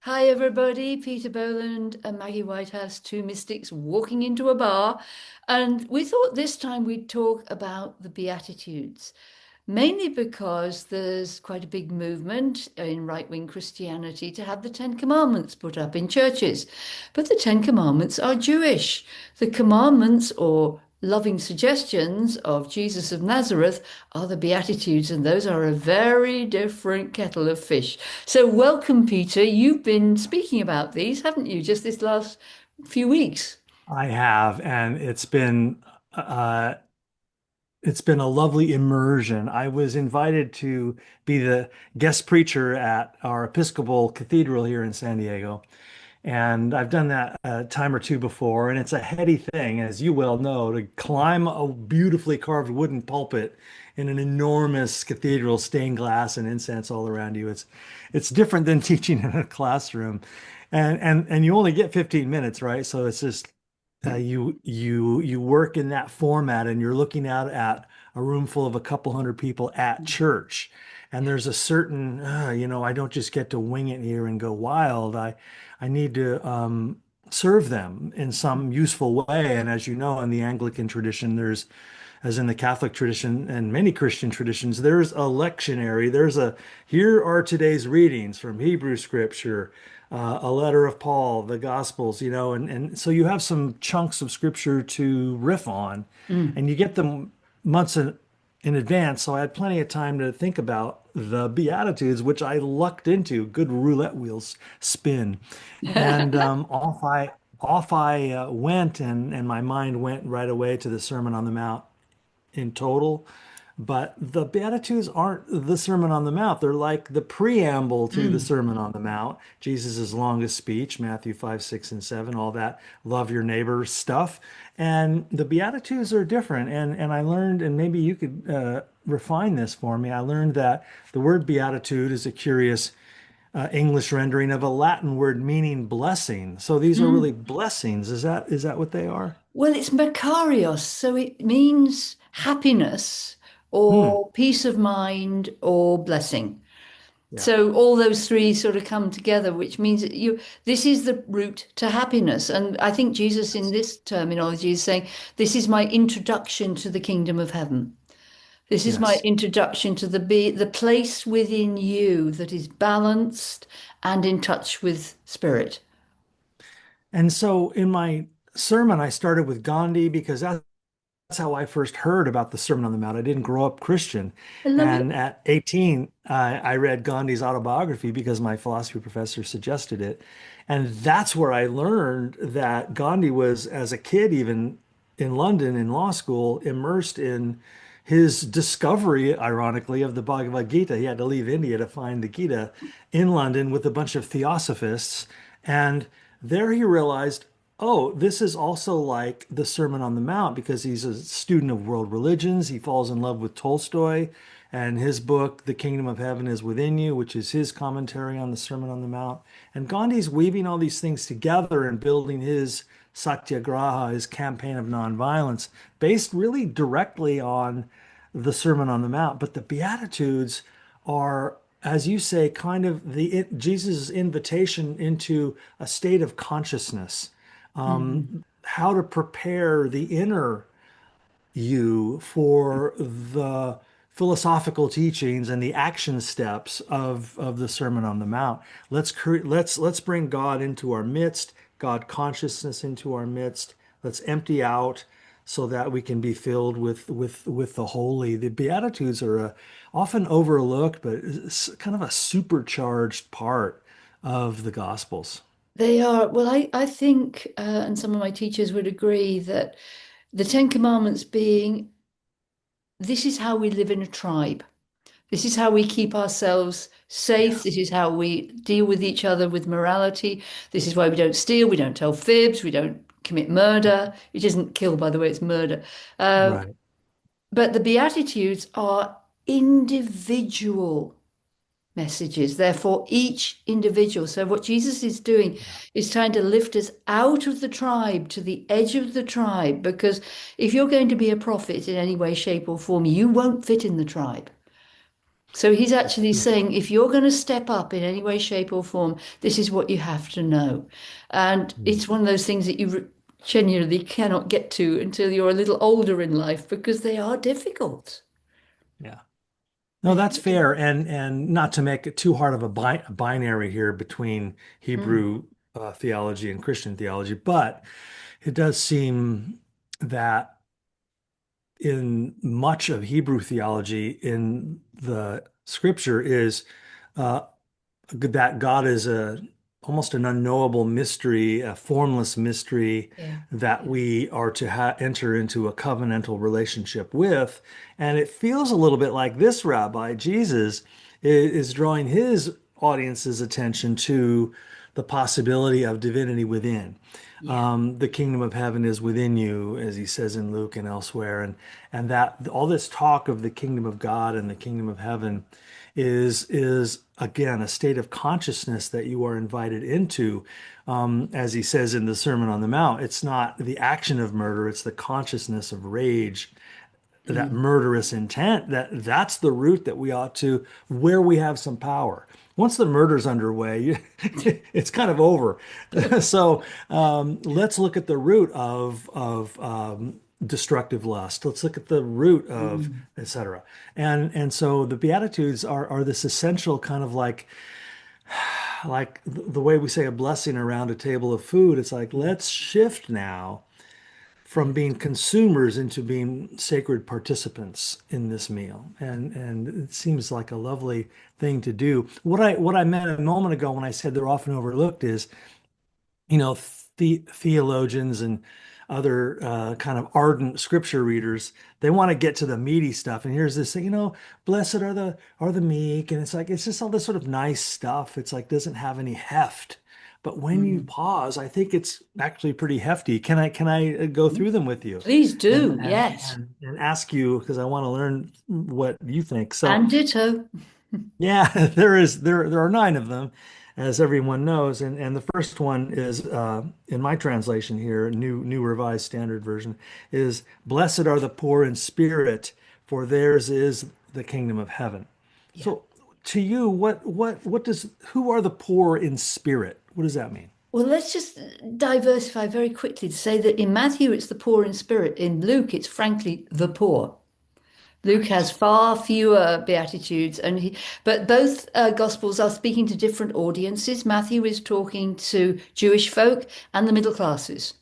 Hi, everybody. Peter Bolland and Maggy Whitehouse, two mystics walking into a bar. And we thought this time we'd talk about the Beatitudes, mainly because there's quite a big movement in right-wing Christianity to have the Ten Commandments put up in churches. But the Ten Commandments are Jewish. The commandments or loving suggestions of Jesus of Nazareth are the Beatitudes, and those are a very different kettle of fish. So, welcome, Peter. You've been speaking about these, haven't you, just this last few weeks? I have, and uh it's been a lovely immersion. I was invited to be the guest preacher at our Episcopal Cathedral here in San Diego. And I've done that a time or two before, and it's a heady thing, as you well know, to climb a beautifully carved wooden pulpit in an enormous cathedral, stained glass and incense all around you. It's different than teaching in a classroom. And you only get 15 minutes, right? So it's just you work in that format, and you're looking out at a room full of a couple hundred people at church. And there's a certain, I don't just get to wing it here and go wild. I need to serve them in some useful way. And as you know, in the Anglican tradition, as in the Catholic tradition and many Christian traditions, there's a lectionary. Here are today's readings from Hebrew scripture, a letter of Paul, the Gospels, and so you have some chunks of scripture to riff on, Mm. and you get them months in advance. So I had plenty of time to think about the Beatitudes, which I lucked into. Good roulette wheels spin, and off I went, and my mind went right away to the Sermon on the Mount in total. But the Beatitudes aren't the Sermon on the Mount. They're like the preamble to the Mm. Sermon on the Mount, Jesus' longest speech, Matthew 5, 6, and 7, all that love your neighbor stuff. And the Beatitudes are different. And I learned, and maybe you could refine this for me. I learned that the word beatitude is a curious English rendering of a Latin word meaning blessing. So these are really Mm. blessings. Is that what they are? Well, it's Makarios, so it means happiness Hmm. or peace of mind or blessing. Yeah. So all those three sort of come together, which means that this is the route to happiness. And I think Jesus in this terminology is saying, this is my introduction to the kingdom of heaven. This is my Yes. introduction to the place within you that is balanced and in touch with spirit. And so in my sermon, I started with Gandhi because that's how I first heard about the Sermon on the Mount. I didn't grow up Christian. I love it. And at 18, I read Gandhi's autobiography because my philosophy professor suggested it. And that's where I learned that Gandhi was, as a kid, even in London in law school, immersed in his discovery, ironically, of the Bhagavad Gita. He had to leave India to find the Gita in London with a bunch of theosophists. And there he realized, oh, this is also like the Sermon on the Mount because he's a student of world religions. He falls in love with Tolstoy, and his book, The Kingdom of Heaven is Within You, which is his commentary on the Sermon on the Mount. And Gandhi's weaving all these things together and building his satyagraha, his campaign of nonviolence, based really directly on the Sermon on the Mount. But the Beatitudes are, as you say, kind of Jesus' invitation into a state of consciousness, Mhm. how to prepare the inner you for the philosophical teachings and the action steps of the Sermon on the Mount. Let's bring God into our midst, God consciousness into our midst. Let's empty out so that we can be filled with the holy. The Beatitudes are often overlooked, but it's kind of a supercharged part of the Gospels. They are, well, I think, and some of my teachers would agree that the Ten Commandments being, this is how we live in a tribe. This is how we keep ourselves safe. Yeah, This is how we deal with each other with morality. This is why we don't steal, we don't tell fibs, we don't commit murder. It isn't kill, by the way, it's murder. Uh, right. but the Beatitudes are individual messages. Therefore, each individual. So, what Jesus is doing Yeah. is trying to lift us out of the tribe to the edge of the tribe. Because if you're going to be a prophet in any way, shape, or form, you won't fit in the tribe. So he's actually saying, if you're going to step up in any way, shape, or form, this is what you have to know. And Mm. it's one of those things that you genuinely cannot get to until you're a little older in life because they are difficult. Yeah. No, They that's really fair. And not to make it too hard of a binary here between are. Hebrew theology and Christian theology, but it does seem that in much of Hebrew theology in the scripture is uh, that God is a almost an unknowable mystery, a formless mystery Yeah. that we are to enter into a covenantal relationship with. And it feels a little bit like this rabbi, Jesus, is drawing his audience's attention to the possibility of divinity within. Yeah. The kingdom of heaven is within you, as he says in Luke and elsewhere, and that all this talk of the kingdom of God and the kingdom of heaven is again a state of consciousness that you are invited into. As he says in the Sermon on the Mount, it's not the action of murder; it's the consciousness of rage, that Mm. murderous intent. That's the root that we ought to, where we have some power. Once the murder's underway, it's kind of over. So let's look at the root of destructive lust. Let's look at the root of Mm. etc. And so the Beatitudes are this essential kind of like the way we say a blessing around a table of food. It's like Mm. let's shift now Yeah. from being consumers into being sacred participants in this meal. And it seems like a lovely thing to do. What I meant a moment ago when I said they're often overlooked is, theologians and other kind of ardent scripture readers, they want to get to the meaty stuff. And here's this thing, blessed are the meek, and it's like it's just all this sort of nice stuff. It's like doesn't have any heft. But when you Mm. pause, I think it's actually pretty hefty. Can I go Mm. through them with you Please and do. and Yes. and, and ask you because I want to learn what you think. So And ditto. yeah, there are nine of them, as everyone knows, and the first one is in my translation here, New Revised Standard Version, is "Blessed are the poor in spirit, for theirs is the kingdom of heaven." Yeah. So, to you, what does who are the poor in spirit? What does that mean? Well, let's just diversify very quickly to say that in Matthew, it's the poor in spirit. In Luke, it's frankly the poor. Luke has Right. far fewer beatitudes, but both gospels are speaking to different audiences. Matthew is talking to Jewish folk and the middle classes.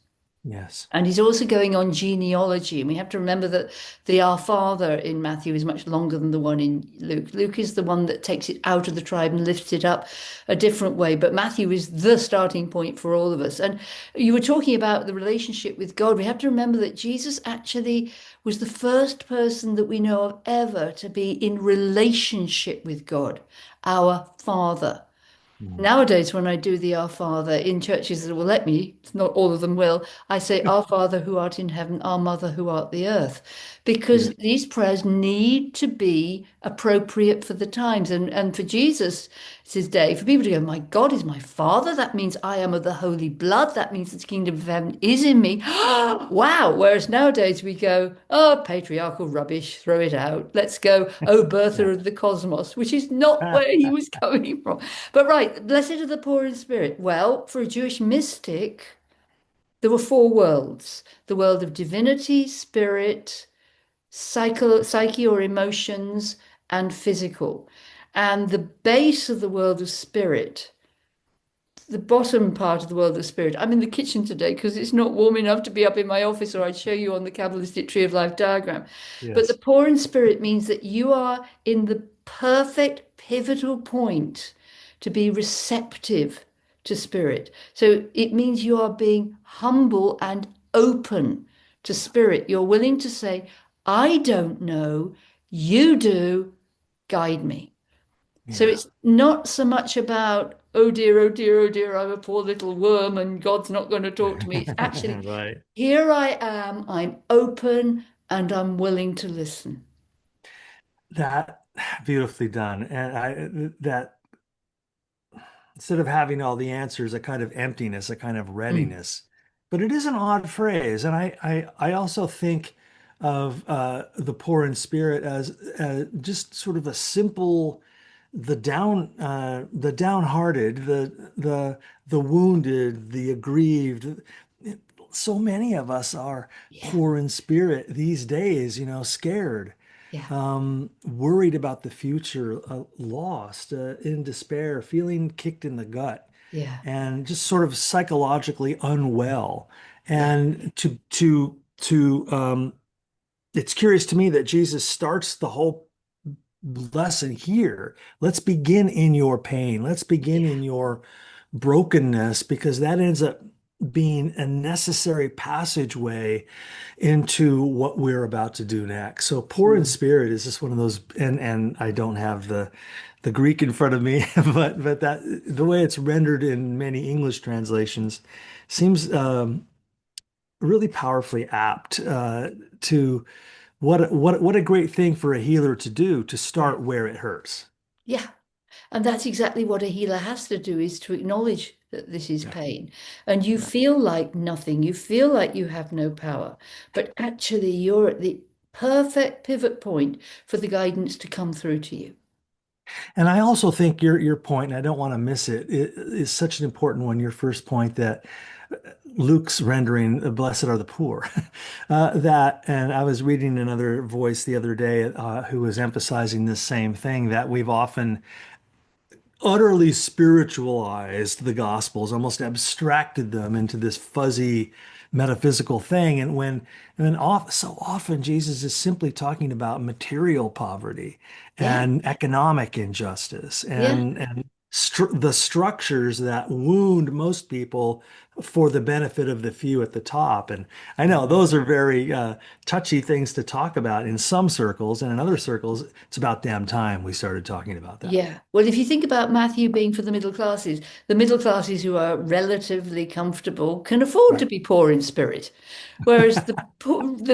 Yes. And he's also going on genealogy. And we have to remember that the Our Father in Matthew is much longer than the one in Luke. Luke is the one that takes it out of the tribe and lifts it up a different way. But Matthew is the starting point for all of us. And you were talking about the relationship with God. We have to remember that Jesus actually was the first person that we know of ever to be in relationship with God, our Father. Mhm. Nowadays, when I do the Our Father in churches that will let me, not all of them will, I say, Our Father who art in heaven, Our Mother who art the earth, because Beautiful. these prayers need to be appropriate for the times. And for Jesus, it's his day. For people to go, my God is my Father. That means I am of the holy blood. That means the kingdom of heaven is in me. Wow. Whereas nowadays we go, oh, patriarchal rubbish, throw it out. Let's go, oh, birther Yeah. of the cosmos, which is not where he was coming from. But right, blessed are the poor in spirit. Well, for a Jewish mystic, there were four worlds: the world of divinity, spirit, psyche or emotions, and physical. And the base of the world of spirit, the bottom part of the world of spirit. I'm in the kitchen today because it's not warm enough to be up in my office, or I'd show you on the Kabbalistic Tree of Life diagram. But the Yes. poor in spirit means that you are in the perfect pivotal point to be receptive to spirit. So it means you are being humble and open to spirit. You're willing to say, I don't know, you do, guide me. So Yeah. it's not so much about, oh dear, oh dear, oh dear, I'm a poor little worm and God's not going to talk to me. It's actually, Right. here I am, I'm open and I'm willing to listen. That beautifully done. And that instead of having all the answers, a kind of emptiness, a kind of Mm, readiness. But it is an odd phrase. And I also think of the poor in spirit as just sort of a simple, the downhearted, the wounded, the aggrieved. So many of us are Yeah. poor in spirit these days, scared, Yeah. worried about the future, lost, in despair, feeling kicked in the gut, Yeah. and just sort of psychologically unwell. Yeah. And it's curious to me that Jesus starts the whole lesson here. Let's begin in your pain. Let's begin Yeah. in your brokenness, because that ends up being a necessary passageway into what we're about to do next. So poor in Mm. spirit is just one of those, and I don't have the Greek in front of me, but that the way it's rendered in many English translations seems really powerfully apt to what a great thing for a healer to do, to Yeah. start where it hurts. Yeah. And that's exactly what a healer has to do, is to acknowledge that this is Yeah. pain. And you Yeah. feel like nothing. You feel like you have no power. But actually, you're at the perfect pivot point for the guidance to come through to you. And I also think your point, and I don't want to miss it, is such an important one. Your first point that Luke's rendering, "Blessed are the poor," and I was reading another voice the other day who was emphasizing this same thing, that we've often utterly spiritualized the Gospels, almost abstracted them into this fuzzy metaphysical thing. And so often Jesus is simply talking about material poverty Yeah. and economic injustice Yeah. and the structures that wound most people for the benefit of the few at the top. And I know Mm. those are very touchy things to talk about in some circles, and in other circles, it's about damn time we started talking about that. Yeah. Well, if you think about Matthew being for the middle classes who are relatively comfortable can afford to Right. be poor in spirit, whereas the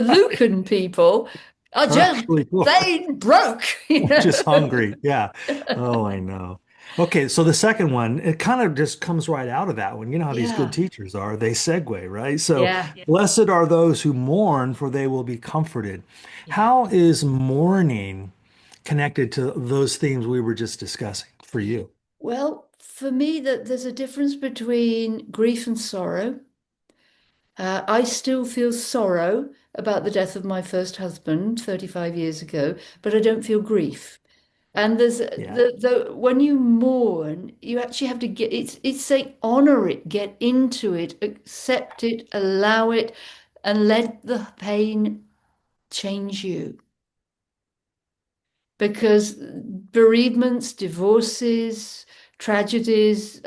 Lucan people are Are just actually poor. plain broke, you We're know? just hungry. Yeah. Oh, I know. Okay, so the second one, it kind of just comes right out of that one. You know how these good Yeah. teachers are. They segue, right? So, Yeah. blessed are those who mourn, for they will be comforted. Yeah. How is mourning connected to those themes we were just discussing for you? Well, for me, that there's a difference between grief and sorrow. I still feel sorrow about the death of my first husband 35 years ago, but I don't feel grief. And there's Yeah. the when you mourn, you actually have to it's saying honor it, get into it, accept it, allow it, and let the pain change you. Because bereavements, divorces, tragedies,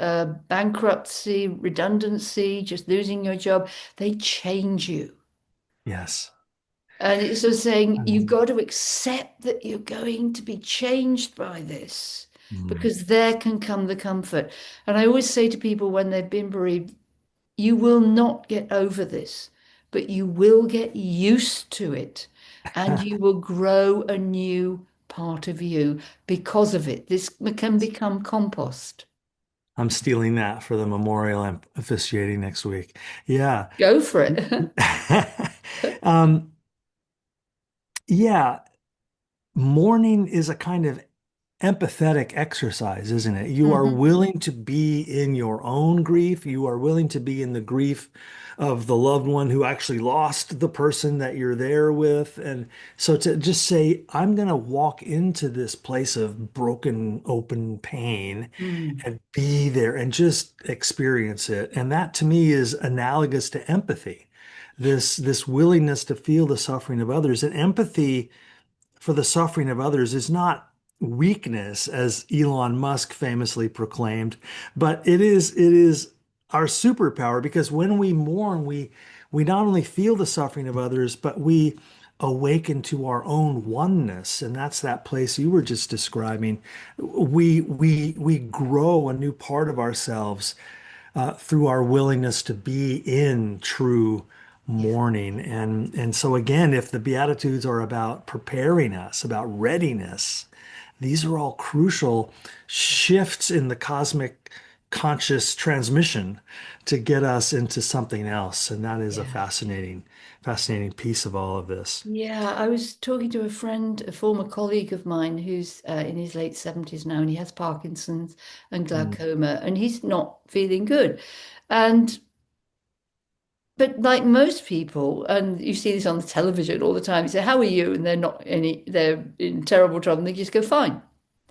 bankruptcy, redundancy, just losing your job, they change you. Yes. And it's just saying you've Um, got to accept that you're going to be changed by this, mm. because there can come the comfort. And I always say to people when they've been bereaved, you will not get over this, but you will get used to it and you will grow a new part of you because of it. This can become compost. I'm stealing that for the memorial I'm officiating next week. Yeah. Go for it. Um, yeah, mourning is a kind of empathetic exercise, isn't it? You are Mhm. willing to be in your own grief. You are willing to be in the grief of the loved one who actually lost the person that you're there with. And so to just say, I'm going to walk into this place of broken, open pain Mm. and be there and just experience it. And that to me is analogous to empathy. Yeah. This willingness to feel the suffering of others. And empathy for the suffering of others is not weakness, as Elon Musk famously proclaimed, but it is our superpower, because when we mourn, we not only feel the suffering of others, but we awaken to our own oneness, and that's that place you were just describing. We grow a new part of ourselves through our willingness to be in true Yeah. mourning. And so again, if the Beatitudes are about preparing us, about readiness, these are all crucial shifts in the cosmic conscious transmission to get us into something else. And that is a Yeah. fascinating piece of all of this. Yeah, I was talking to a friend, a former colleague of mine who's in his late 70s now, and he has Parkinson's and Mm, glaucoma, and he's not feeling good. And but like most people, and you see this on the television all the time, you say, "How are you?" And they're in terrible trouble, and they just go, "Fine."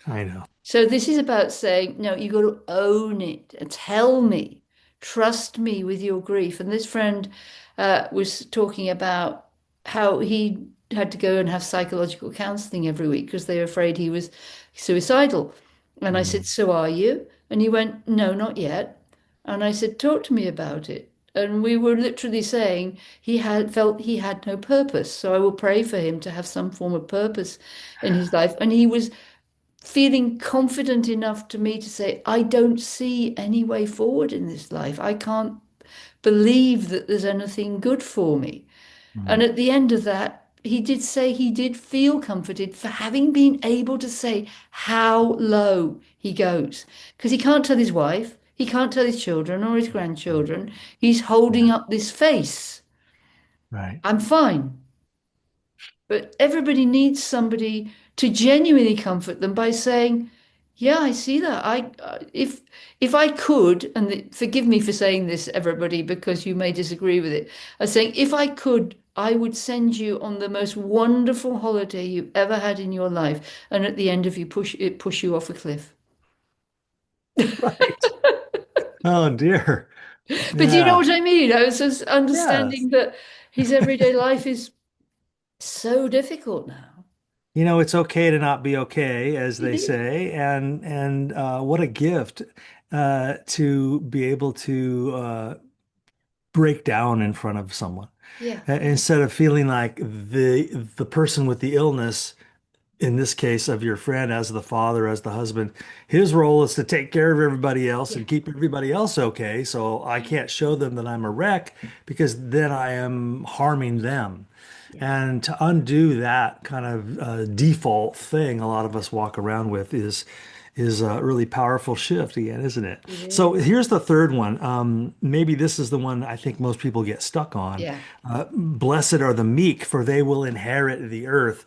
I know. So this is about saying, no, you got to own it and tell me, trust me with your grief. And this friend was talking about how he had to go and have psychological counseling every week because they were afraid he was suicidal. And I said, Mm, "So are you?" And he went, "No, not yet." And I said, "Talk to me about it." And we were literally saying he had felt he had no purpose. So I will pray for him to have some form of purpose in his life. And he was feeling confident enough to me to say, "I don't see any way forward in this life. I can't believe that there's anything good for me." And mm. at the end of that, he did say he did feel comforted for having been able to say how low he goes. Because he can't tell his wife, he can't tell his children or his Right. grandchildren. He's holding Yeah. up this face. Right. I'm fine. But everybody needs somebody to genuinely comfort them by saying, "Yeah, I see that. If I could, and forgive me for saying this, everybody, because you may disagree with it. I'm saying if I could, I would send you on the most wonderful holiday you've ever had in your life, and at the end of you push you off a cliff." Right. Oh dear. But do you know Yeah. what I mean? I was just Yes. understanding that his everyday life is so difficult now. It's okay to not be okay, as It they is. say, and what a gift to be able to break down in front of someone. Yeah, Instead of feeling like the person with the illness, in this case of your friend, as the father, as the husband, his role is to take care of everybody else yeah, and keep everybody else okay. So I can't show them that I'm a wreck because then I am harming them. yeah. And to undo that kind of default thing a lot of us walk around with is a really powerful shift again, isn't it? It So is. here's the third one. Maybe this is the one I think most people get stuck on. Yeah. Blessed are the meek, for they will inherit the earth.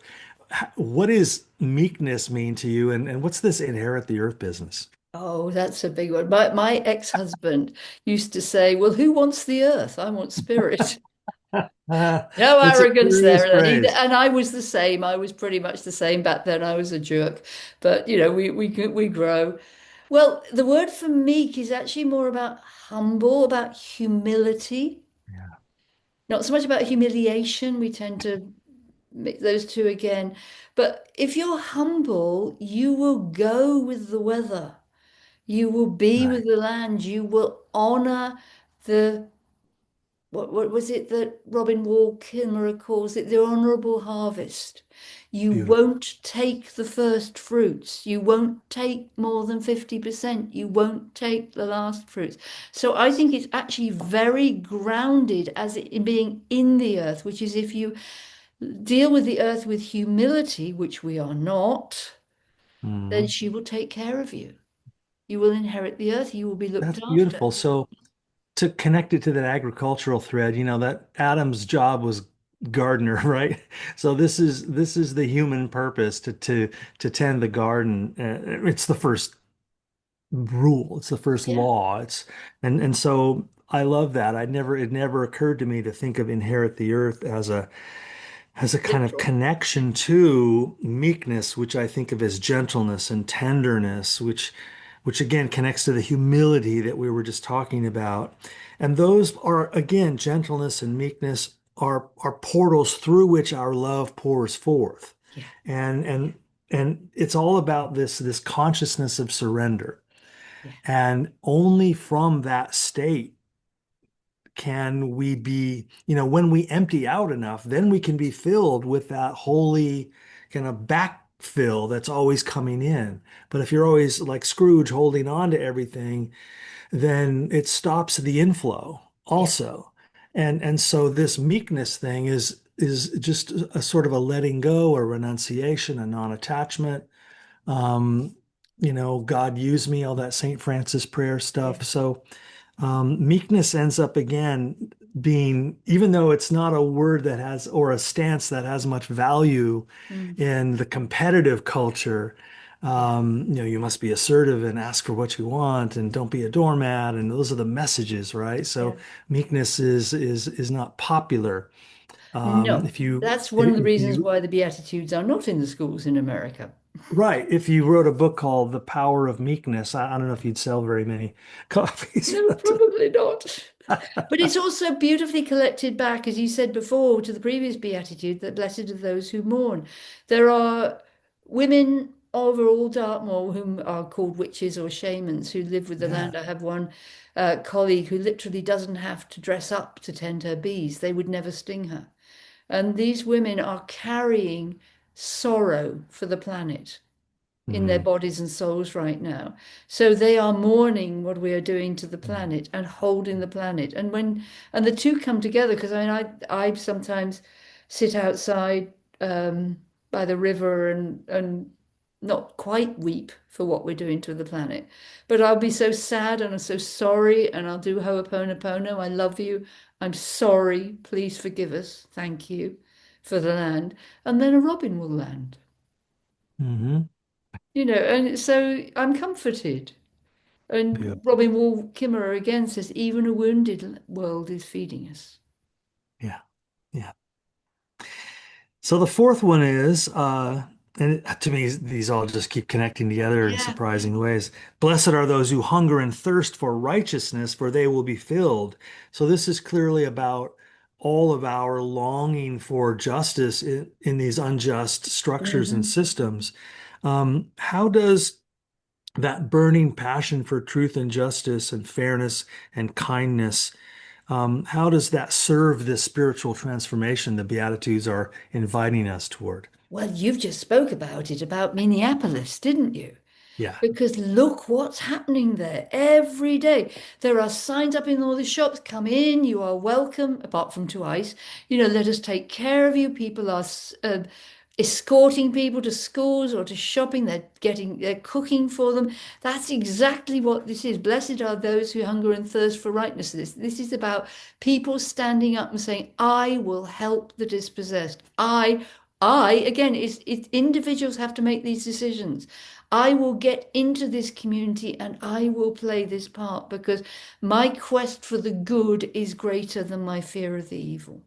What does meekness mean to you, and what's this inherit the earth business? Oh, that's a big one. My ex-husband used to say, "Well, who wants the earth? I want spirit." No It's a arrogance curious there. phrase. And I was the same. I was pretty much the same back then. I was a jerk, but we grow. Well, the word for meek is actually more about humble, about humility, Yeah, not so much about humiliation. We tend to mix those two again. But if you're humble, you will go with the weather. You will be with right. the land. You will honor the, what was it that Robin Wall Kimmerer calls it? The honorable harvest. You Beautiful. won't take the first fruits. You won't take more than 50%. You won't take the last fruits. So I think it's actually very grounded as it in being in the earth, which is if you deal with the earth with humility, which we are not, then Mhm. she will take care of you. You will inherit the earth. You will be looked That's after. beautiful. So to connect it to that agricultural thread, that Adam's job was gardener, right? So this is the human purpose to tend the garden. It's the first rule. It's the first Yeah. law. And so I love that. It never occurred to me to think of inherit the earth as a kind of Literal. connection to meekness, which I think of as gentleness and tenderness, which again connects to the humility that we were just talking about. And those are again, gentleness and meekness are portals through which our love pours forth. Yeah. And it's all about this consciousness of surrender. Yeah. And only from that state can we be, when we empty out enough, then we can be filled with that holy kind of backfill that's always coming in. But if you're always like Scrooge holding on to everything, then it stops the inflow Yeah. also. And so this meekness thing is just a sort of a letting go, a renunciation, a non-attachment. Um, God use me, all that St. Francis prayer Yeah. stuff. So meekness ends up again being, even though it's not a word that has, or a stance that has much value Mm. in the competitive culture. Yeah. You must be assertive and ask for what you want and don't be a doormat. And those are the messages, right? Yeah. So meekness is not popular. No, If you that's one of the if reasons you why the Beatitudes are not in the schools in America. right, if you wrote a book called The Power of Meekness, I don't know if you'd sell very many copies, No, but probably not. But it's also beautifully collected back, as you said before, to the previous beatitude that blessed are those who mourn. There are women over all Dartmoor whom are called witches or shamans who live with the yeah. land. I have one colleague who literally doesn't have to dress up to tend her bees. They would never sting her. And these women are carrying sorrow for the planet in their Mhm. bodies and souls right now. So they are mourning what we are doing to the planet and holding the planet. And the two come together because I sometimes sit outside by the river and not quite weep for what we're doing to the planet. But I'll be so sad and I'm so sorry and I'll do Ho'oponopono. I love you. I'm sorry. Please forgive us. Thank you for the land. And then a robin will land. Hmm. And so I'm comforted. And Beautiful. Robin Wall Kimmerer again says, even a wounded world is feeding us. Yeah. Yeah. So the fourth one is, to me, these all just keep connecting together in Yeah, yeah. surprising ways. Blessed are those who hunger and thirst for righteousness, for they will be filled. So this is clearly about all of our longing for justice in these unjust structures and Hmm. systems. How does that burning passion for truth and justice and fairness and kindness, how does that serve this spiritual transformation the Beatitudes are inviting us toward? Well, you've just spoke about it, about Minneapolis, didn't you? Yeah. Because look what's happening there every day. There are signs up in all the shops, come in, you are welcome, apart from to ice. Let us take care of you. People are escorting people to schools or to shopping. They're cooking for them. That's exactly what this is. Blessed are those who hunger and thirst for righteousness. This is about people standing up and saying, I will help the dispossessed. Again, it's individuals have to make these decisions. I will get into this community and I will play this part because my quest for the good is greater than my fear of the evil.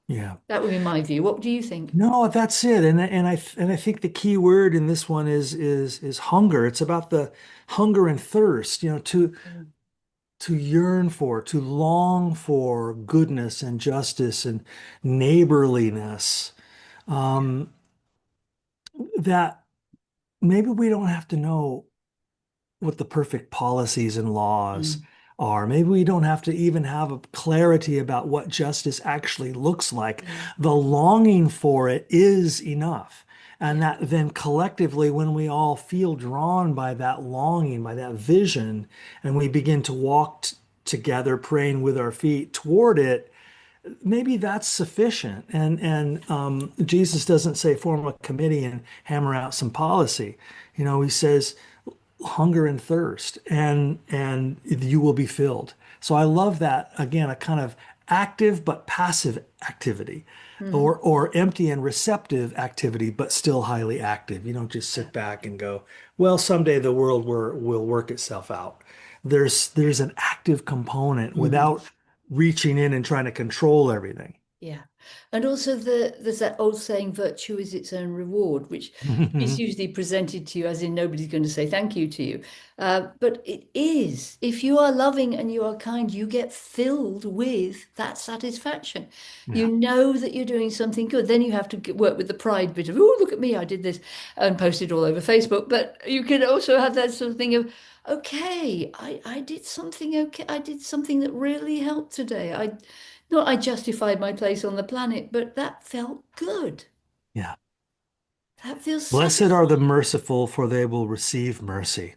Yeah. That would be my view. What do you think? No, that's it. And I think the key word in this one is hunger. It's about the hunger and thirst, Mm. to yearn for, to long for goodness and justice and neighborliness. Um, that maybe we don't have to know what the perfect policies and laws Mm. are. Maybe we don't have to even have a clarity about what justice actually looks like. Yeah, The longing for it is enough. And yeah. that then collectively, when we all feel drawn by that longing, by that vision, and we begin to walk together, praying with our feet toward it, maybe that's sufficient. And Jesus doesn't say form a committee and hammer out some policy. He says hunger and thirst, and you will be filled. So I love that, again, a kind of active but passive activity, Mhm. or empty and receptive activity but still highly active. You don't just Yeah. sit back and go, well, someday the world will work itself out. There's an active component Mhm. without reaching in and trying to control everything. Yeah. And also there's that old saying, virtue is its own reward, which is usually presented to you as in nobody's going to say thank you to you. But it is. If you are loving and you are kind, you get filled with that satisfaction. You Yeah. know that you're doing something good. Then you have to work with the pride bit of, oh, look at me, I did this and posted all over Facebook. But you can also have that sort of thing of, okay, I did something okay. I did something that really helped today. Not I justified my place on the planet, but that felt good. Yeah. That feels Blessed are the satisfying. merciful, for they will receive mercy.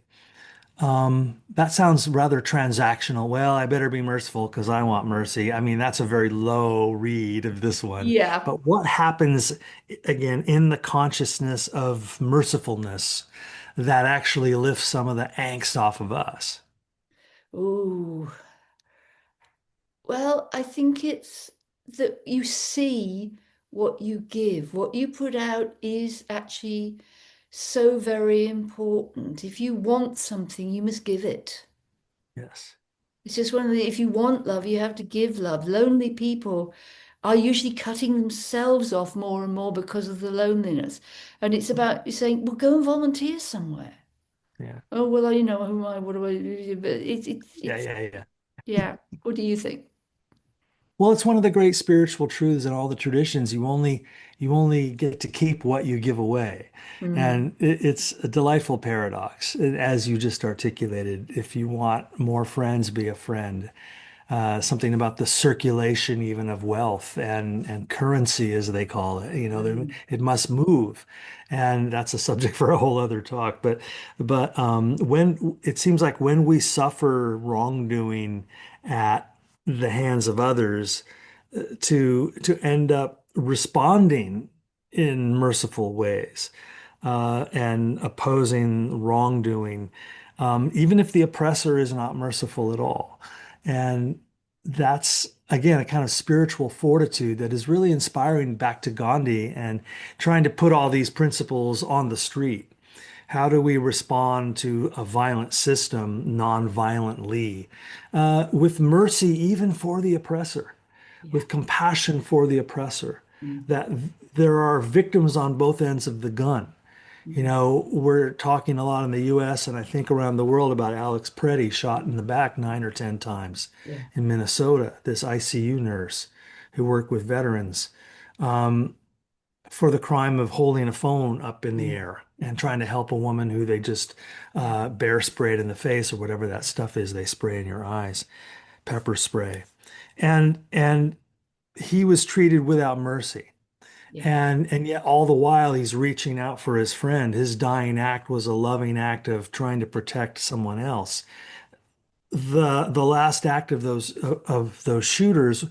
That sounds rather transactional. Well, I better be merciful because I want mercy. I mean, that's a very low read of this one. Yeah. But what happens again in the consciousness of mercifulness? that actually lifts some of the angst off of us. Oh, well, I think it's that you see what you give, what you put out is actually so very important. If you want something, you must give it. Yes. It's just one of the, if you want love, you have to give love. Lonely people are usually cutting themselves off more and more because of the loneliness. And it's about saying, well, go and volunteer somewhere. Yeah. Oh, well, you know, who am I, what do I do? But Yeah, yeah, yeah. yeah. What do you think? Well, it's one of the great spiritual truths in all the traditions. You only get to keep what you give away. Mm, And it's a delightful paradox, as you just articulated. If you want more friends, be a friend. Something about the circulation even of wealth and currency, as they call it. mm, It must move, and that's a subject for a whole other talk. But when it seems like when we suffer wrongdoing at the hands of others, to end up responding in merciful ways and opposing wrongdoing, even if the oppressor is not merciful at all. And that's, again, a kind of spiritual fortitude that is really inspiring back to Gandhi and trying to put all these principles on the street. How do we respond to a violent system non-violently, with mercy even for the oppressor, yeah. with compassion for the oppressor? Mm, That there are victims on both ends of the gun. mm, We're talking a lot in the US and I think around the world about Alex Preddy shot in the back 9 or 10 times yeah. in Minnesota, this ICU nurse who worked with veterans, um, for the crime of holding a phone up in the Mm, air and trying to help a woman who they just yeah. bear sprayed in the face or whatever that stuff is they spray in your eyes, pepper spray. And he was treated without mercy. Yeah. And yet all the while he's reaching out for his friend. His dying act was a loving act of trying to protect someone else. The last act of those shooters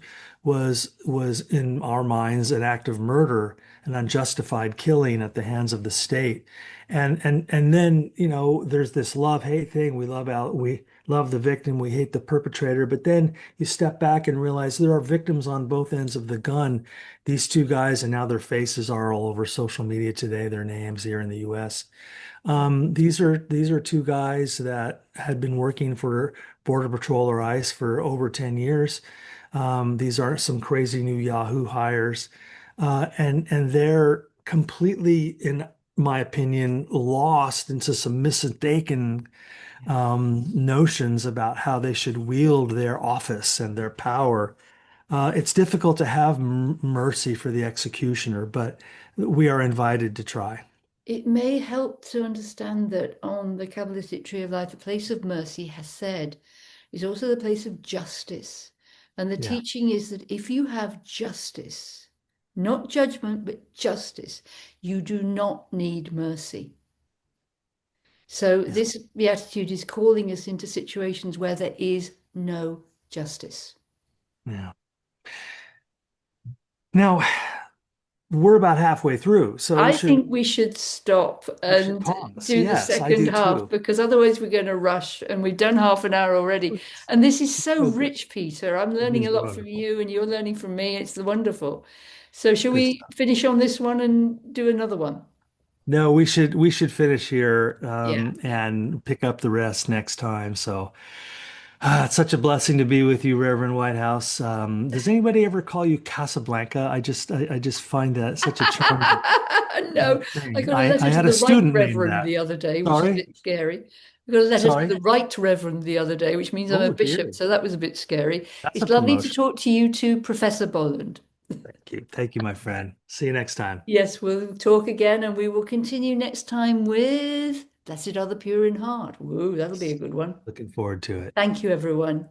was in our minds an act of murder, an unjustified killing at the hands of the state. And then, there's this love-hate thing. We love the victim, we hate the perpetrator, but then you step back and realize there are victims on both ends of the gun. These two guys, and now their faces are all over social media today, their names here in the US. These are two guys that had been working for Border Patrol or ICE for over 10 years. These aren't some crazy new Yahoo hires. And they're completely, in my opinion, lost into some mistaken notions about how they should wield their office and their power. It's difficult to have mercy for the executioner, but we are invited to try. It may help to understand that on the Kabbalistic Tree of Life, the place of mercy has said is also the place of justice. And the Yeah. teaching is that if you have justice, not judgment, but justice, you do not need mercy. So Yeah. this beatitude is calling us into situations where there is no justice. Yeah. Now, we're about halfway through, so I should think we should stop we should and pause? do the Yes, I second do half too. because otherwise we're going to rush and we've done half an hour already. And this is so Okay. rich, Peter. I'm It learning is a lot from wonderful. you and you're learning from me. It's wonderful. So shall Good we stuff. finish on this one and do another one? No, we should finish here Yeah. and pick up the rest next time. So it's such a blessing to be with you, Reverend Whitehouse. Does anybody ever call you Casablanca? I just find that such a charming No, I thing. got a I letter to had a the right student named reverend that. the other day, which is a Sorry, bit scary. I got a letter to sorry. the right reverend the other day, which means I'm a Oh bishop. dear, So that was a bit scary. that's a It's lovely to promotion. talk to you too, Professor Bolland. Thank you, my friend. See you next time. Yes, we'll talk again and we will continue next time with Blessed are the pure in heart. Whoa, that'll be a good one. Looking forward to it. Thank you, everyone.